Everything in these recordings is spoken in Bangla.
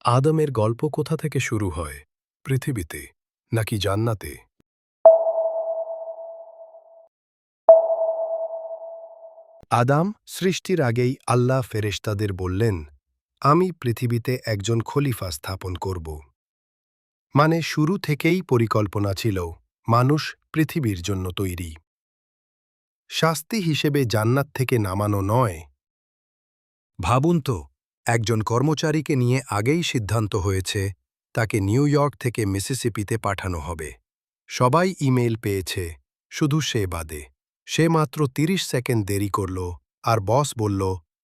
আদমের গল্প কোথা থেকে শুরু হয়, পৃথিবীতে নাকি জান্নাতে? আদাম সৃষ্টির আগেই আল্লাহ ফেরেশতাদের বললেন, আমি পৃথিবীতে একজন খলিফা স্থাপন করব। মানে শুরু থেকেই পরিকল্পনা ছিল মানুষ পৃথিবীর জন্য তৈরি। শাস্তি হিসেবে জান্নাত থেকে নামানো নয়। ভাবুন তো, একজন কর্মচারীকে নিয়ে আগেই সিদ্ধান্ত হয়েছে তাকে নিউ ইয়র্ক থেকে মিসিসিপিতে পাঠানো হবে। সবাই ইমেইল পেয়েছে, শুধু সে বাদে। সে মাত্র ৩০ সেকেন্ড দেরি করল আর বস বলল,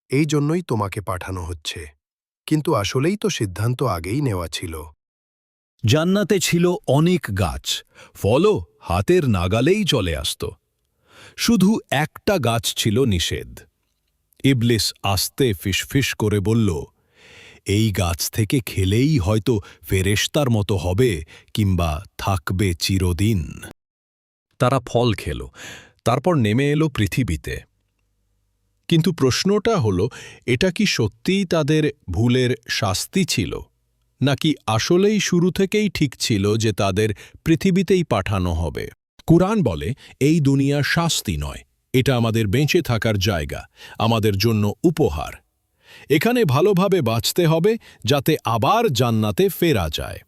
এই জন্যই তোমাকে পাঠানো হচ্ছে। কিন্তু আসলেই তো সিদ্ধান্ত আগেই নেওয়া ছিল। জান্নাতে ছিল অনেক গাছ, ফলও হাতের নাগালেই চলে আসত। শুধু একটা গাছ ছিল নিষেধ। ইবলিস আস্তে ফিসফিস করে বলল, এই গাছ থেকে খেলেই হয়তো ফেরেশতার মতো হবে কিংবা থাকবে চিরদিন। তারা ফল খেল, তারপর নেমে এলো পৃথিবীতে। কিন্তু প্রশ্নটা হলো, এটা কি সত্যিই তাদের ভুলের শাস্তি ছিল, নাকি আসলেই শুরু থেকেই ঠিক ছিল যে তাদের পৃথিবীতেই পাঠানো হবে? কুরআন বলে, এই দুনিয়া শাস্তি নয়, এটা আমাদের বেঁচে থাকার জায়গা, আমাদের জন্য উপহার। এখানে ভালোভাবে বাঁচতে হবে যাতে আবার জান্নাতে ফেরা যায়।